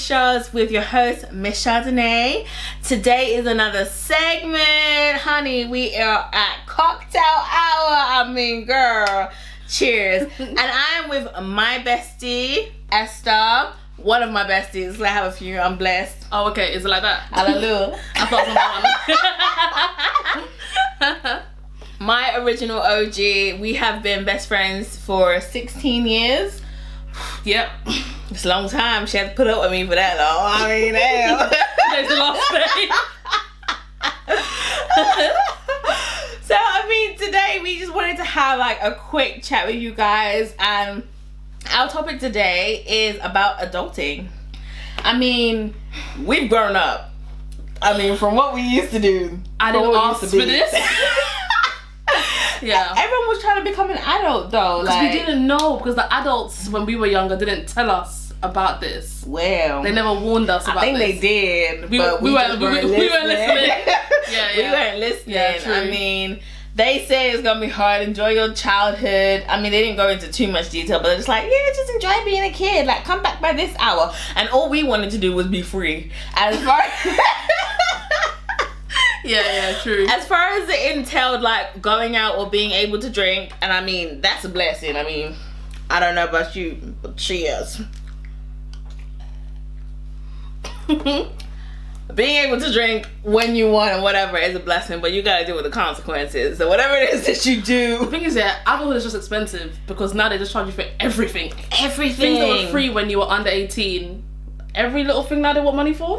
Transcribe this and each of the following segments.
Chards with your host, Miss Chardonnay. Today is another segment. Honey, we are at cocktail hour. I mean, girl, cheers. And I am with my bestie, Esther. One of my besties. I have a few. I'm blessed. Oh, okay. Is it like that? Hallelujah. I thought someone. My original OG. We have been best friends for 16 years. Yep. It's a long time. She had to put up with me for that long. I mean, damn. Today's the last day. So, I mean, today we just wanted to have like a quick chat with you guys, and our topic today is about adulting. I mean, we've grown up. I mean, from what we used to do. I didn't ask for this. Yeah. Everyone was trying to become an adult though. Because like, we didn't know, because the adults when we were younger didn't tell us about this. Well, they never warned us about this. I think they did, but we weren't We listening. weren't listening. Yeah, true. I mean, they say it's gonna be hard. Enjoy your childhood. I mean, they didn't go into too much detail, but they're just like, yeah, just enjoy being a kid. Like, come back by this hour. And all we wanted to do was be free. As far yeah, true. As far as it entailed, like, going out or being able to drink, and I mean, that's a blessing. I mean, I don't know about you, but cheers. Being able to drink when you want and whatever is a blessing, but you gotta deal with the consequences. So whatever it is that you do. The thing is, yeah, alcohol is just expensive because now they just charge you for everything. Everything. Things that were free when you were under 18. Every little thing now they want money for.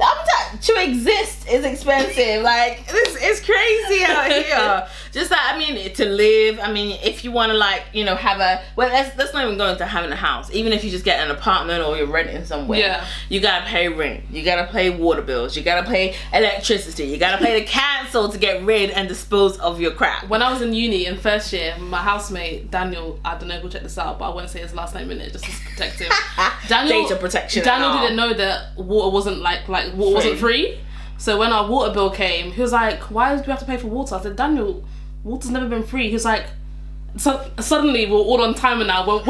To exist is expensive. Like, it's crazy out here. Just like, I mean, to live. I mean, if you want to, like, you know, have a, well, let's not even go into having a house. Even if you just get an apartment or you're renting somewhere, yeah, you gotta pay rent. You gotta pay water bills. You gotta pay electricity. You gotta pay the council to get rid and dispose of your crap. When I was in uni in first year, my housemate Daniel, I don't know, go check this out, but I won't say his last name in it just to protect him. Data protection. Daniel didn't know that water wasn't like water wasn't free. So when our water bill came, he was like, why do we have to pay for water? I said, Daniel, water's never been free. He was like, so suddenly we're all on timer now. When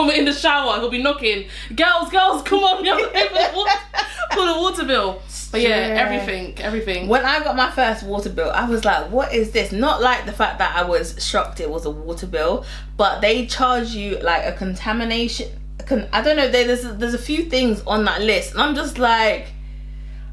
we're in the shower, he'll be knocking, girls, come on, you have to pay for the water bill. But yeah, everything. When I got my first water bill, I was like, what is this? Not like the fact that I was shocked it was a water bill, but they charge you like a contamination. I don't know, there's a few things on that list, and I'm just like,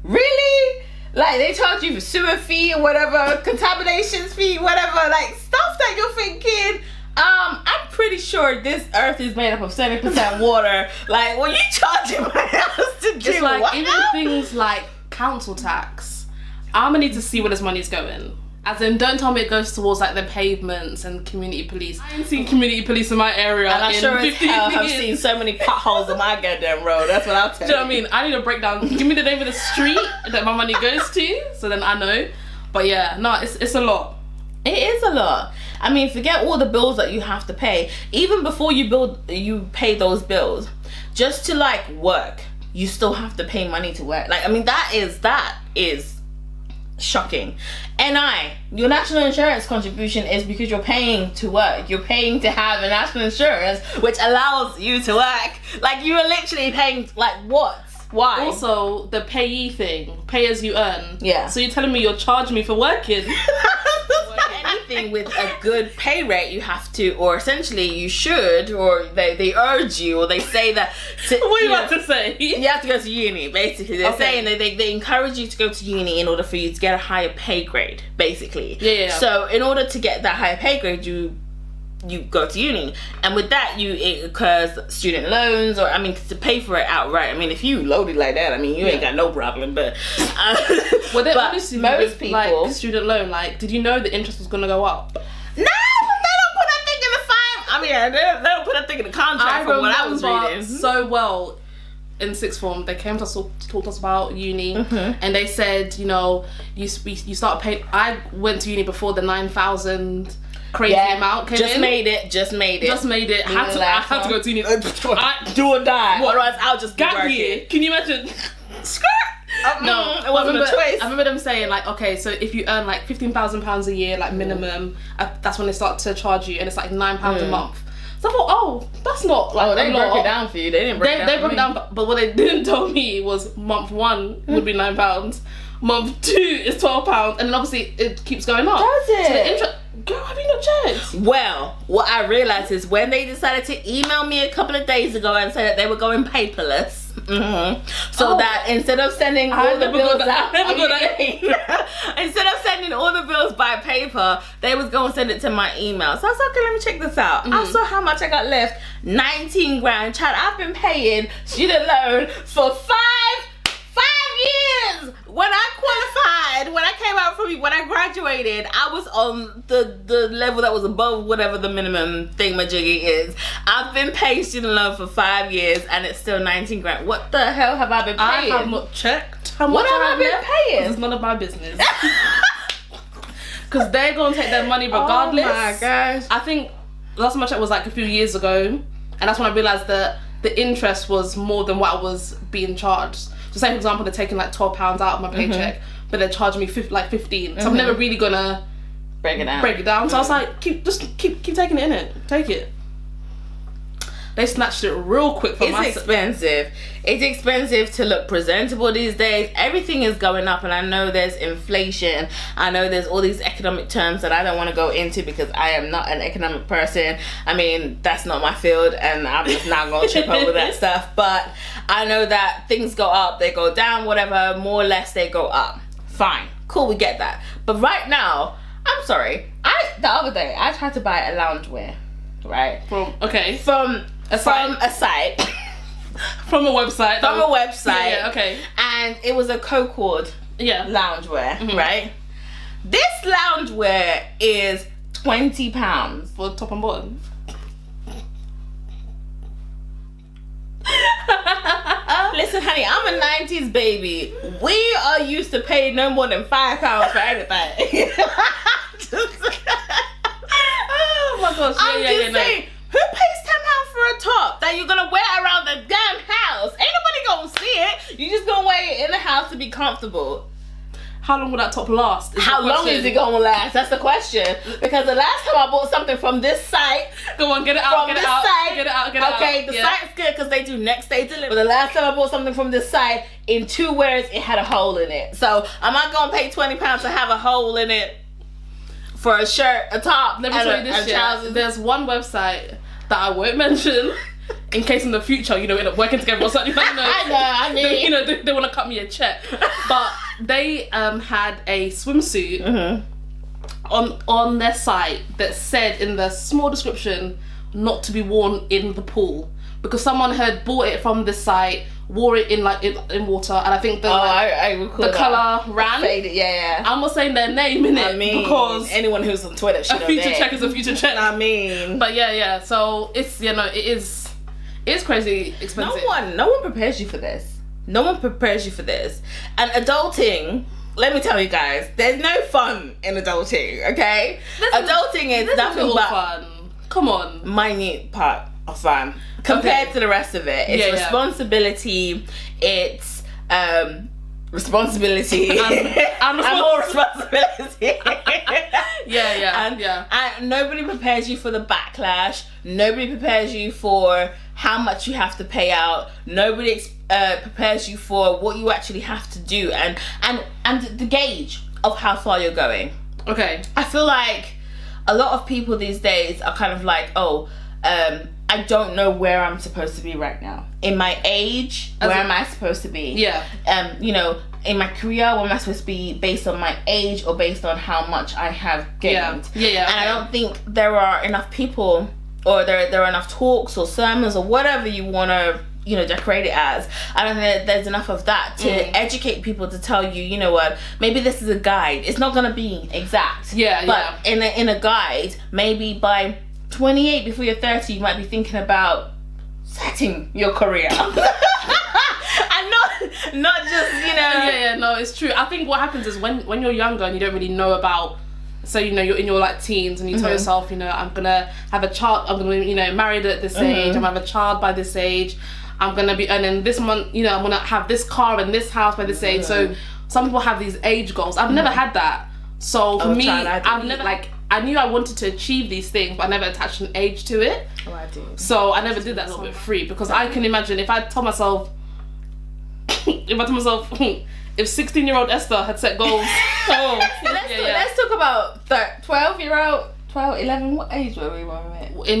really? Like, they charge you for sewer fee or whatever, contaminations fee, whatever, like stuff that you're thinking, I'm pretty sure this earth is made up of 70% water. Like, when you charging my house to do it's like what? Even things like council tax, I'm gonna need to see where this money's going. As in, don't tell me it goes towards like the pavements and community police. I ain't seen community police in my area. And I sure as hell have years. seen so many potholes on my goddamn road. That's what I'll tell you. Do you know what I mean? I need a breakdown. Give me the name of the street that my money goes to, so then I know. But yeah, no, it's a lot. It is a lot. I mean, forget all the bills that you have to pay. Even before you pay those bills, just to like work, you still have to pay money to work. Like, I mean, that is shocking. Your national insurance contribution is because you're paying to work. You're paying to have a national insurance which allows you to work. Like, you are literally paying, like, what? Why? Also, the payee thing, pay as you earn. Yeah. So you're telling me you're charging me for working? Anything with a good pay rate, you have to, or essentially you should, or they urge you, or they say that. What are you about to say? You have to go to uni, basically. They're saying that they encourage you to go to uni in order for you to get a higher pay grade, basically. Yeah. So in order to get that higher pay grade, you go to uni, and with that it occurs student loans, or I mean, to pay for it outright. I mean, if you loaded like that, I mean, you ain't got no problem. But well, but obviously most people, like student loan, like, did you know the interest was gonna go up? No, they don't put that thing in the file. I mean, they don't put that thing in the contract. From what I was reading so well. In sixth form, they came to us, talked to us about uni, and they said, you know, you start paying. I went to uni before the 9,000 crazy amount came in. Made it. Just made it. I had to go to uni. Do or die. Otherwise, I'll just gap year. Can you imagine? Skirt. No, it wasn't a choice. I remember them saying, like, okay, so if you earn like £15,000 a year, like minimum, that's when they start to charge you, and it's like £9 a month. So I thought, oh, that's not like they a broke lot. it down for you. They didn't break it down. They broke it down, but what they didn't tell me was month 1 would be £9. Month 2 is £12, and then obviously it keeps going up. Does it? So the interest. Girl, have you not checked? Well, what I realized is when they decided to email me a couple of days ago and say that they were going paperless, so that instead of sending all the bills out, instead of sending all the bills by paper, they was going to send it to my email. So I was like, okay, let me check this out. I saw how much I got left. 19 grand. Child, I've been paying student loan for 5 years. When I qualified, when I came out from, when I graduated, I was on the level that was above whatever the minimum thingamajiggy is. I've been paying student loan for 5 years and it's still 19 grand. What the hell have I been paying? I have not checked how much what have I been paying? It's none of my business. Because they're going to take their money regardless. Oh my gosh. I think last time I checked was like a few years ago, and that's when I realised that the interest was more than what I was being charged. So say for example they're taking like £12 out of my paycheck, but they're charging me 15. So I'm never really gonna break it down. So I was like, keep taking it in it. Take it. They snatched it real quick from It's expensive. It's expensive to look presentable these days. Everything is going up, and I know there's inflation. I know there's all these economic terms that I don't want to go into because I am not an economic person. I mean, that's not my field, and I'm just not going to trip over that stuff. But I know that things go up, they go down, whatever. More or less, they go up. Fine, cool, we get that. But right now, I'm sorry. The other day I tried to buy a loungewear, right? From a site. From a website. Yeah, okay. And it was a Cocord loungewear, right? This loungewear is £20 for top and bottom. Listen, honey, I'm a 90s baby. We are used to paying no more than £5 for anything. Oh my gosh. I'm just saying, who pays £10 for a top that you're gonna wear around the damn house? Ain't nobody gonna see it. You just gonna wear it in the house to be comfortable. How long will that top last? How long is it gonna last? That's the question. Because the last time I bought something from this site, go on, get it out, get it out. Okay, the site's good because they do next day delivery. But the last time I bought something from this site, in 2 wears it had a hole in it. So am I gonna pay £20 to have a hole in it for a shirt, a top, Let me tell you this shit. There's one website that I won't mention in case in the future, you know, we end up working together or something. I mean, they want to cut me a check. But they had a swimsuit on their site that said in the small description not to be worn in the pool because someone had bought it from the site, wore it in water, and I think the colour ran. Faded, yeah. I'm not saying their name in it because anyone who's on Twitter should a future check is a future check. I mean, but yeah. So it's it's crazy expensive. No one prepares you for this. No one prepares you for this. And adulting, let me tell you guys, there's no fun in adulting. Okay, adulting is nothing but fun. Come on, minute part of fun compared to the rest of it. It's responsibility. It's responsibility and more responsibility. And nobody prepares you for the backlash. Nobody prepares you for how much you have to pay out. Nobody prepares you for what you actually have to do and the gauge of how far you're going. Okay. I feel like a lot of people these days are kind of like, I don't know where I'm supposed to be right now. In my age, where am I supposed to be? Yeah. You know, in my career, where am I supposed to be based on my age or based on how much I have gained? Yeah. And I don't think there are enough people or there are enough talks or sermons or whatever you want to, you know, decorate it as. I don't think there's enough of that to educate people to tell you, you know what, maybe this is a guide. It's not going to be exact. But in a guide, maybe by 28 before you're 30 you might be thinking about setting your career and not just, you know. No, it's true. I think what happens is when you're younger and you don't really know about, so you know you're in your like teens and you tell yourself, you know, I'm gonna have a child, I'm gonna, you know, married at this age, I'm gonna have a child by this age, I'm gonna be earning this month, you know, I'm gonna have this car and this house by this age. So some people have these age goals. I've never had that. So for me, I've never, like, I knew I wanted to achieve these things, but I never attached an age to it. Oh, I do. So I never did that little bit free, because I can imagine if I told myself, if 16-year-old Esther had set goals. Let's talk about 12-year-old. 12, 11, what age were we when we met? In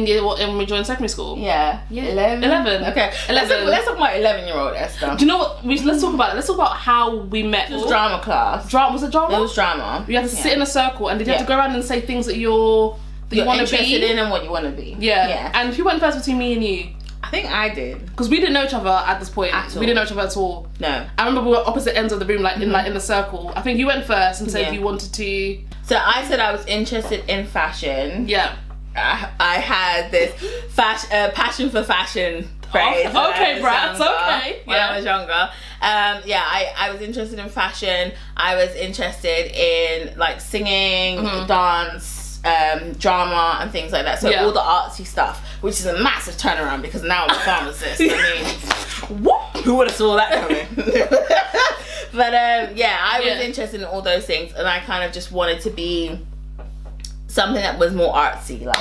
we joined secondary school? Yeah. 11? Okay. 11. Let's talk about 11-year-old Esther. Do you know what? Let's talk about it. Let's talk about how we met. It was drama class. Was it drama? It was drama. You had to sit in a circle, and did you have to go around and say things that you're want to be? Interested in and what you want to be. Yeah. And who went first between me and you? I think I did. Because we didn't know each other at this point. We didn't know each other at all. No. I remember we were opposite ends of the room, like in the circle. I think you went first and said you wanted to. So I said I was interested in fashion. Yeah. I had this passion for fashion phrase. Okay, Brad. Okay. When I was younger. I was interested in fashion. I was interested in like singing, dance, drama and things like that. So all the artsy stuff, which is a massive turnaround because now I'm a pharmacist. I mean, who would have saw that coming? But I was interested in all those things, and I kind of just wanted to be something that was more artsy. Like,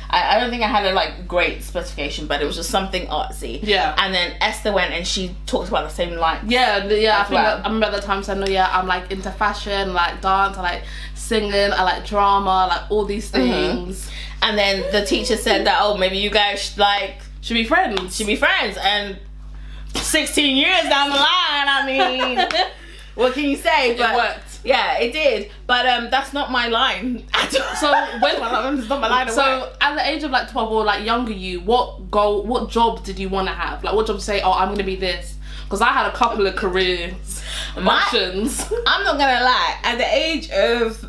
I don't think I had a like great specification, but it was just something artsy. Yeah. And then Esther went and she talked about the same line. I remember the time saying, I'm like into fashion, like dance, I like singing, I like drama, like all these things. And then the teacher said that, maybe you guys should be friends. And 16 years down the line, I mean, what can you say? But it worked. Yeah, it did. But that's not my line at all. So it's not my line. So at the age of like 12 or like younger you, what job did you want to have? Like what job to say, I'm going to be this? Because I had a couple of careers options. I'm not going to lie. At the age of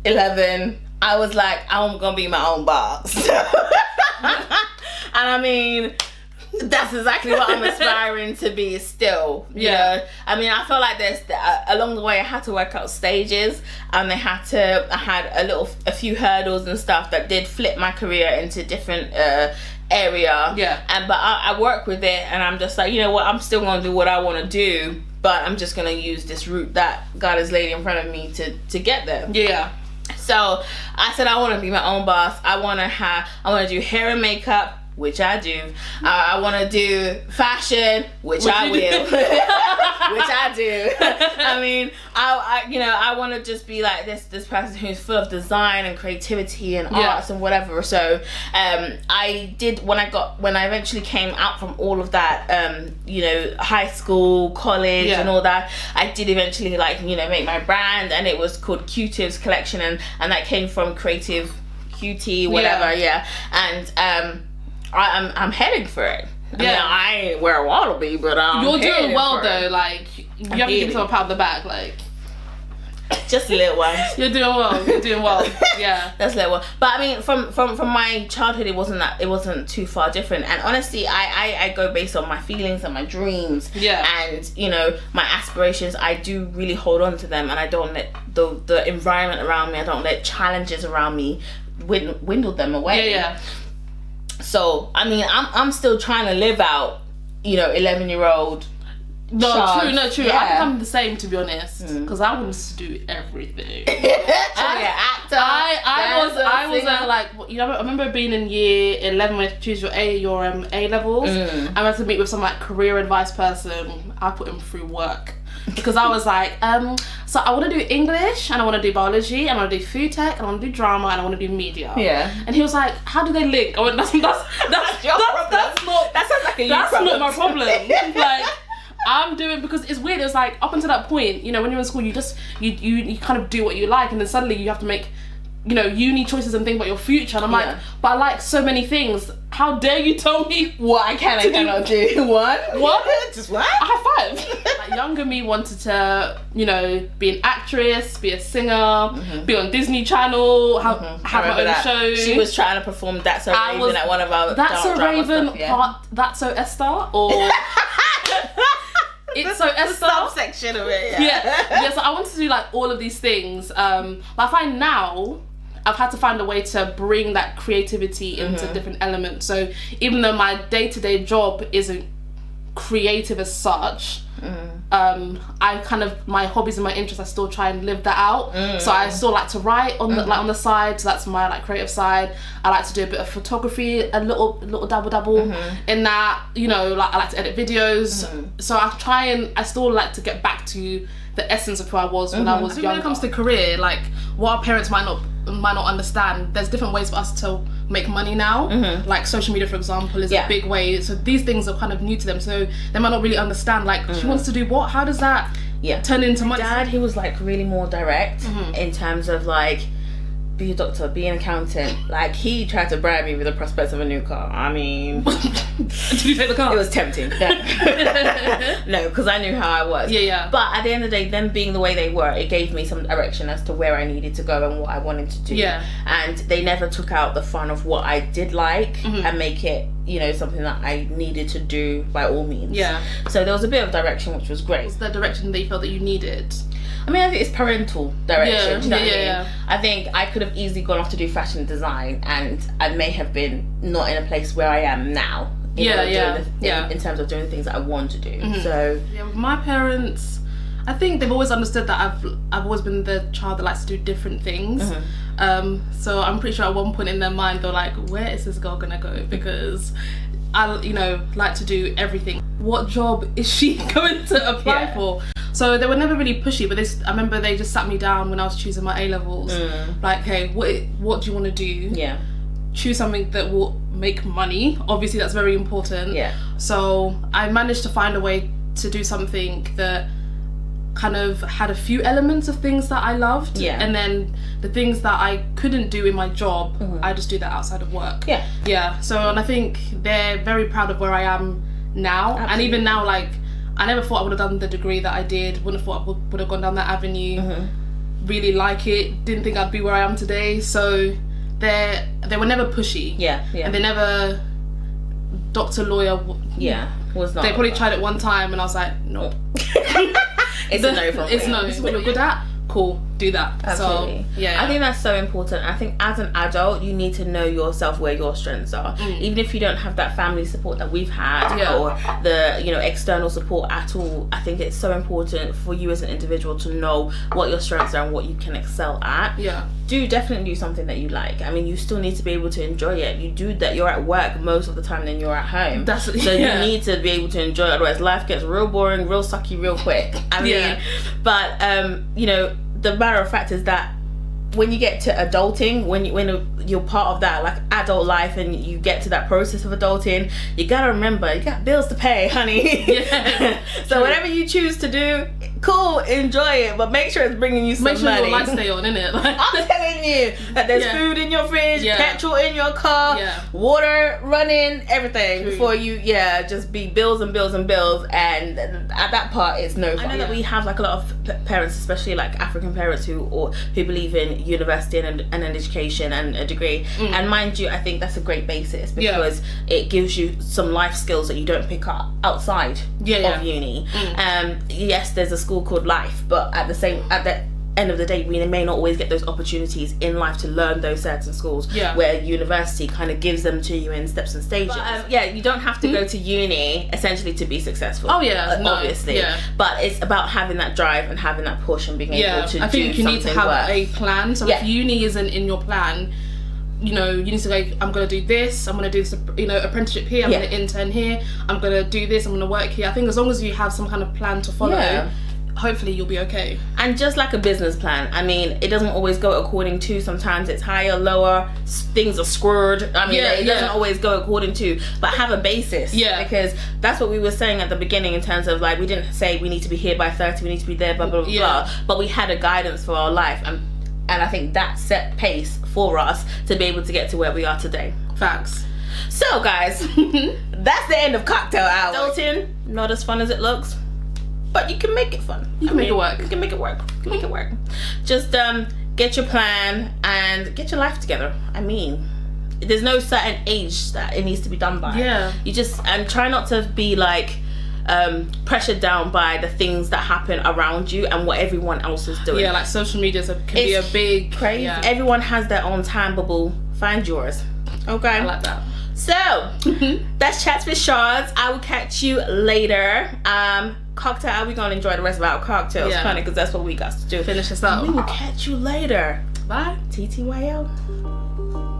11, I was like, I'm going to be my own boss. And I mean, that's exactly what I'm aspiring to be still. You know? I mean, I felt like there's along the way I had to work out stages, and I had a few hurdles and stuff that did flip my career into different area. But I work with it, and I'm just like, you know what, I'm still gonna do what I want to do, but I'm just gonna use this route that God has laid in front of me to get there. So I said I want to be my own boss. I want to do hair and makeup, which I do. I want to do fashion, which I will. Which I do. I mean, I want to just be like this person who's full of design and creativity and arts and whatever. So I did when I eventually came out from all of that, high school, college and all that, I did eventually make my brand, and it was called Q-Tips Collection, and that came from Creative QT, whatever. And I'm heading for it. I mean, I ain't where I want to be, but you're doing well though. Like you have to give yourself a pat on the back, like just a little one. You're doing well. Yeah, that's a little one. But I mean, from my childhood, it wasn't too far different. And honestly, I go based on my feelings and my dreams. And my aspirations. I do really hold on to them, and I don't let the environment around me. I don't let challenges around me dwindle them away. So I mean, I'm still trying to live out, 11-year-old. True. I think I'm the same, to be honest, because I wanted to do everything. Actor. I was like, I remember being in year 11 when you choose your A levels. I went to meet with some like career advice person. I put him through work. Because I was like, so I want to do English, and I want to do biology, and I want to do food tech, and I want to do drama, and I want to do media. And he was like, how do they link? I went, that's your problem. That sounds like that's not my problem. Like, I'm doing, because it's weird. It's like up until that point, when you're in school, you just you kind of do what you like, and then suddenly you have to make uni choices and think about your future. And I'm like, but I like so many things. How dare you tell me what I can and cannot do? What? Just what? I have 5. Like, younger me wanted to, be an actress, be a singer, be on Disney Channel, have my own show. She was trying to perform That's So Raven at one of our That's So Raven part, That's So Esther, or It's So Esther. The subsection of it. So I wanted to do like all of these things. But I find now I've had to find a way to bring that creativity into different elements. So even though my day-to-day job isn't creative as such, I kind of, my hobbies and my interests, I still try and live that out. So I still like to write on the like on the side, so that's my like creative side. I like to do a bit of photography, a little dabble in that, you know, like I like to edit videos. So I still like to get back to the essence of who I was when I was younger. When it comes to career, like what our parents might not understand, there's different ways for us to make money now. Like social media, for example, is a big way. So these things are kind of new to them, so they might not really understand, like she wants to do what, how does that turn into money. Dad, he was like really more direct in terms of like, be a doctor, be an accountant. Like he tried to bribe me with the prospect of a new car. I mean, did you take the car? It was tempting. No, because I knew how I was. But at the end of the day, them being the way they were, it gave me some direction as to where I needed to go and what I wanted to do. And they never took out the fun of what I did like and make it, you know, something that I needed to do by all means. So there was a bit of direction, which was great. Was the direction that you felt that you needed? I mean, I think it's parental direction. Do you know what I mean? I think I could have easily gone off to do fashion design, and I may have been not in a place where I am now. In terms of doing the things that I want to do. So with my parents, I think they've always understood that I've always been the child that likes to do different things. So I'm pretty sure at one point in their mind they're like, where is this girl gonna go? Because I, you know, like to do everything. What job is she going to apply for? So they were never really pushy, but I remember they just sat me down when I was choosing my A-levels. Like, hey, what do you want to do? Choose something that will make money. Obviously, that's very important. So I managed to find a way to do something that kind of had a few elements of things that I loved. And then the things that I couldn't do in my job, I just do that outside of work. So, and I think they're very proud of where I am now. And even now, like, I never thought I would have done the degree that I did. Wouldn't have thought I would have gone down that avenue. Really like it. Didn't think I'd be where I am today. So they were never pushy. And they never doctor, lawyer. Was not. They probably tried it one time, and I was like, nope. It's a no from me. It's no. It's what you're good at. Cool, do that. Absolutely. So, I think that's so important. I think as an adult, you need to know yourself, where your strengths are. Even if you don't have that family support that we've had, or the, you know, external support at all, I think it's so important for you as an individual to know what your strengths are and what you can excel at. Do definitely do something that you like. I mean, you still need to be able to enjoy it. You do that, you're at work most of the time than you're at home. So you need to be able to enjoy it, otherwise life gets real boring, real sucky, real quick. I mean, but you know, the matter of fact is that when you get to adulting, when you're part of that like adult life and you get to that process of adulting, you gotta remember you got bills to pay, honey. So whatever you choose to do, cool, enjoy it, but make sure it's bringing you some money. Make sure your lights stay on, innit? I'm telling you that there's food in your fridge, petrol in your car, water running, everything before you just be bills and bills and bills. And at that part, it's no fun. I know that we have like a lot of parents, especially like African parents who believe in university and an education and a degree. And mind you, I think that's a great basis because it gives you some life skills that you don't pick up outside of uni. Yes, there's a school called life, but at the end of the day, we may not always get those opportunities in life to learn those certain schools where university kind of gives them to you in steps and stages. But, you don't have to go to uni essentially to be successful. Obviously. But it's about having that drive and having that push and being able to do something. I think you need to have a plan. So if uni isn't in your plan, you know, you need to go, I'm going to do this, I'm going to do this, you know, apprenticeship here, I'm going to intern here, I'm going to do this, I'm going to work here. I think as long as you have some kind of plan to follow, hopefully you'll be okay. And just like a business plan, I mean, it doesn't always go according to, sometimes it's higher, lower, things are screwed. I mean, it doesn't always go according to, but have a basis. Because that's what we were saying at the beginning in terms of like, we didn't say we need to be here by 30, we need to be there, blah, blah, blah, blah. But we had a guidance for our life. And I think that set pace for us to be able to get to where we are today. Facts. So guys, that's the end of cocktail hour. Adulting, not as fun as it looks, but you can make it fun. You can make it work. You can make it work. You can make it work. Just get your plan and get your life together. I mean, there's no certain age that it needs to be done by. You just, and try not to be like pressured down by the things that happen around you and what everyone else is doing. Like social media can be a big crazy. Everyone has their own time bubble. Find yours. Okay, I like that. So that's Chats with Chards. I will catch you later. cocktail hour. We're gonna enjoy the rest of our cocktails, honey, because that's what we got to do. Finish this up. We will catch you later. Bye. TTYL.